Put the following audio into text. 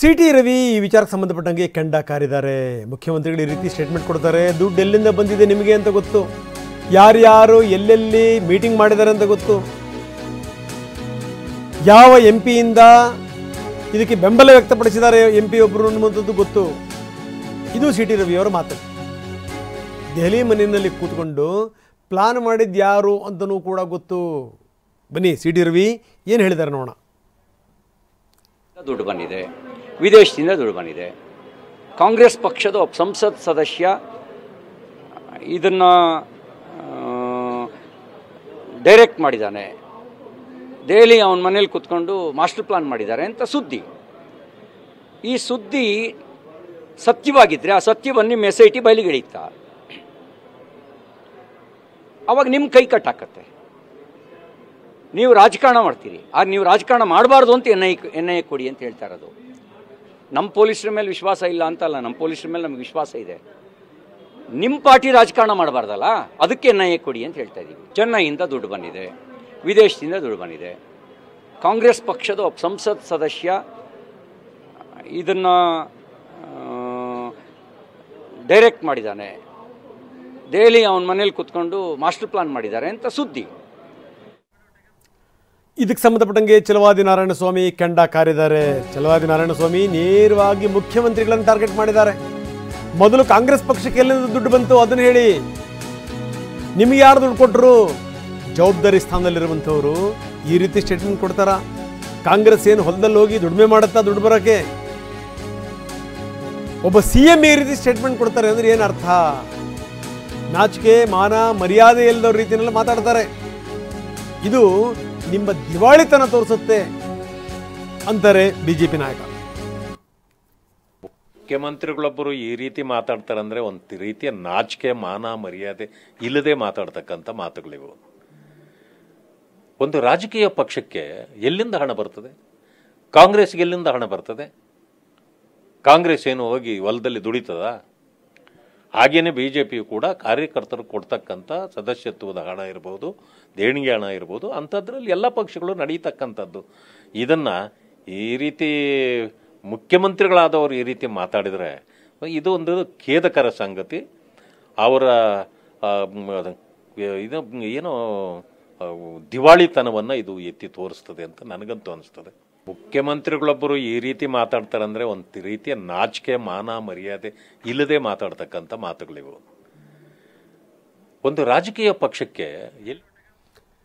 City Ravi ಈ ವಿಚಾರಕ್ಕೆ ಸಂಬಂಧಪಟ್ಟಂಗೆ ಕೆಂಡ ಕಾರಿದ್ದಾರೆ. ಮುಖ್ಯಮಂತ್ರಿಗಳು ಈ ರೀತಿ ಸ್ಟೇಟ್ಮೆಂಟ್ ಕೊಡ್ತಾರೆ. ದುಡ್ಡು ಎಲ್ಲಿಂದ ಬಂದಿದೆ ನಿಮಗೆ ಅಂತ ಗೊತ್ತು, ಯಾರ್ಯಾರು ಎಲ್ಲೆಲ್ಲಿ ಮೀಟಿಂಗ್ ಮಾಡಿದ್ದಾರೆ ಅಂತ ಗೊತ್ತು, ಯಾವ ಎಂ ಪಿಯಿಂದ ಇದಕ್ಕೆ ಬೆಂಬಲ ವ್ಯಕ್ತಪಡಿಸಿದ್ದಾರೆ ಎಂ ಪಿ ಒಬ್ಬರು ಅನ್ನುವಂಥದ್ದು ಗೊತ್ತು. ಇದು ಸಿಟಿ ರವಿಯವರ ಮಾತು. ದೆಹಲಿ ಮನೆಯಲ್ಲಿ ಕೂತ್ಕೊಂಡು ಪ್ಲಾನ್ ಮಾಡಿದ್ದು ಯಾರು ಅಂತಲೂ ಕೂಡ ಗೊತ್ತು. ಬನ್ನಿ ಸಿಟಿ ರವಿ ಏನು ಹೇಳಿದ್ದಾರೆ ನೋಡೋಣ. ದುಡ್ಡು ಬಂದಿದೆ, ವಿದೇಶದಿಂದ ದುಡ್ಡು ಬಂದಿದೆ. ಕಾಂಗ್ರೆಸ್ ಪಕ್ಷದ ಒಬ್ಬ ಸಂಸತ್ ಸದಸ್ಯ ಇದನ್ನು ಡೈರೆಕ್ಟ್ ಮಾಡಿದ್ದಾನೆ, ದೆಹಲಿ ಅವನ ಮನೇಲಿ ಕೂತ್ಕೊಂಡು ಮಾಸ್ಟರ್ ಪ್ಲಾನ್ ಮಾಡಿದ್ದಾರೆ ಅಂತ ಸುದ್ದಿ. ಈ ಸುದ್ದಿ ಸತ್ಯವಾಗಿದ್ದರೆ ಆ ಸತ್ಯವನ್ನು ನಿಮ್ಮ SIT ಬಯಲಿಗೆ ಇಳಿಯುತ್ತಾ? ಅವಾಗ ನಿಮ್ಮ ಕೈ ಕಟ್ಟಾಕತ್ತೆ. ನೀವು ರಾಜಕಾರಣ ಮಾಡ್ತೀರಿ, ಆಗ ನೀವು ರಾಜಕಾರಣ ಮಾಡಬಾರ್ದು ಅಂತ NIA ಕೊಡಿ ಅಂತ ಹೇಳ್ತಾ ಇರೋದು. ನಮ್ಮ ಪೊಲೀಸರ ಮೇಲೆ ವಿಶ್ವಾಸ ಇಲ್ಲ ಅಂತಲ್ಲ, ನಮ್ಮ ಪೊಲೀಸರ ಮೇಲೆ ನಮಗೆ ವಿಶ್ವಾಸ ಇದೆ. ನಿಮ್ಮ ಪಾರ್ಟಿ ರಾಜಕಾರಣ ಮಾಡಬಾರ್ದಲ್ಲ, ಅದಕ್ಕೆ NIA ಕೊಡಿ ಅಂತ ಹೇಳ್ತಾ ಇದ್ದೀವಿ. ಚೆನ್ನೈಯಿಂದ ದುಡ್ಡು ಬಂದಿದೆ, ವಿದೇಶದಿಂದ ದುಡ್ಡು ಬಂದಿದೆ. ಕಾಂಗ್ರೆಸ್ ಪಕ್ಷದ ಒಬ್ಬ ಸಂಸತ್ ಸದಸ್ಯ ಇದನ್ನು ಡೈರೆಕ್ಟ್ ಮಾಡಿದ್ದಾನೆ, ದೆಹಲಿ ಅವನ ಮನೇಲಿ ಕೂತ್ಕೊಂಡು ಮಾಸ್ಟರ್ ಪ್ಲಾನ್ ಮಾಡಿದ್ದಾರೆ ಅಂತ ಸುದ್ದಿ. ಇದಕ್ಕೆ ಸಂಬಂಧಪಟ್ಟಂಗೆ ಛಲವಾದಿ ನಾರಾಯಣಸ್ವಾಮಿ ಕೆಂಡ ಕಾರಿದ್ದಾರೆ. ಛಲವಾದಿ ನಾರಾಯಣಸ್ವಾಮಿ ನೇರವಾಗಿ ಮುಖ್ಯಮಂತ್ರಿಗಳನ್ನು ಟಾರ್ಗೆಟ್ ಮಾಡಿದ್ದಾರೆ. ಮೊದಲು ಕಾಂಗ್ರೆಸ್ ಪಕ್ಷಕ್ಕೆ ಎಲ್ಲಿಂದ ದುಡ್ಡು ಬಂತು ಅದನ್ನು ಹೇಳಿ, ನಿಮಗೆ ಯಾರು ದುಡ್ಡು ಕೊಟ್ಟರು? ಜವಾಬ್ದಾರಿ ಸ್ಥಾನದಲ್ಲಿರುವಂಥವರು ಈ ರೀತಿ ಸ್ಟೇಟ್ಮೆಂಟ್ ಕೊಡ್ತಾರ? ಕಾಂಗ್ರೆಸ್ ಏನು ಹೊಲದಲ್ಲಿ ಹೋಗಿ ದುಡಿಮೆ ಮಾಡುತ್ತಾ ದುಡ್ಡು ಬರೋಕ್ಕೆ? ಒಬ್ಬ CM ಈ ರೀತಿ ಸ್ಟೇಟ್ಮೆಂಟ್ ಕೊಡ್ತಾರೆ ಅಂದ್ರೆ ಏನು ಅರ್ಥ? ನಾಚಿಕೆ ಮಾನ ಮರ್ಯಾದೆ ಇಲ್ಲದವ್ರ ರೀತಿಯಲ್ಲ ಮಾತಾಡ್ತಾರೆ. ಇದು ನಿಮ್ಮ ದಿವಾಳಿತನ ತೋರಿಸುತ್ತೆ ಅಂತಾರೆ ಬಿಜೆಪಿ ನಾಯಕ. ಮುಖ್ಯಮಂತ್ರಿಗಳೊಬ್ಬರು ಈ ರೀತಿ ಮಾತಾಡ್ತಾರಂದ್ರೆ ಒಂದು ರೀತಿಯ ನಾಚಿಕೆ ಮಾನ ಮರ್ಯಾದೆ ಇಲ್ಲದೆ ಮಾತಾಡ್ತಕ್ಕಂಥ ಮಾತುಗಳಿವು. ಒಂದು ರಾಜಕೀಯ ಪಕ್ಷಕ್ಕೆ ಎಲ್ಲಿಂದ ಹಣ ಬರ್ತದೆ? ಕಾಂಗ್ರೆಸ್ಗೆ ಎಲ್ಲಿಂದ ಹಣ ಬರ್ತದೆ? ಕಾಂಗ್ರೆಸ್ ಏನು ಹೋಗಿ ಹೊಲದಲ್ಲಿ ದುಡಿತದ? ಹಾಗೇನೆ BJPಯು ಕೂಡ ಕಾರ್ಯಕರ್ತರು ಕೊಡ್ತಕ್ಕಂಥ ಸದಸ್ಯತ್ವದ ಹಣ ಇರ್ಬೋದು, ದೇಣಿಗೆ ಹಣ ಇರ್ಬೋದು, ಅಂಥದ್ರಲ್ಲಿ ಎಲ್ಲ ಪಕ್ಷಗಳು ನಡೀತಕ್ಕಂಥದ್ದು. ಇದನ್ನು ಈ ರೀತಿ ಮುಖ್ಯಮಂತ್ರಿಗಳಾದವರು ಈ ರೀತಿ ಮಾತಾಡಿದರೆ ಇದು ಒಂದು ಖೇದಕರ ಸಂಗತಿ. ಅವರ ಇದು ಏನೋ ದಿವಾಳಿತನವನ್ನು ಇದು ಎತ್ತಿ ತೋರಿಸ್ತದೆ ಅಂತ ನನಗಂತೂ ಅನಿಸ್ತದೆ. ಮುಖ್ಯಮಂತ್ರಿಗಳೊಬ್ಬರು ಈ ರೀತಿ ಮಾತಾಡ್ತಾರಂದ್ರೆ ಒಂದು ರೀತಿಯ ನಾಚಿಕೆ ಮಾನ ಮರ್ಯಾದೆ ಇಲ್ಲದೆ ಮಾತಾಡ್ತಕ್ಕಂಥ ಮಾತುಗಳಿವು. ಒಂದು ರಾಜಕೀಯ ಪಕ್ಷಕ್ಕೆ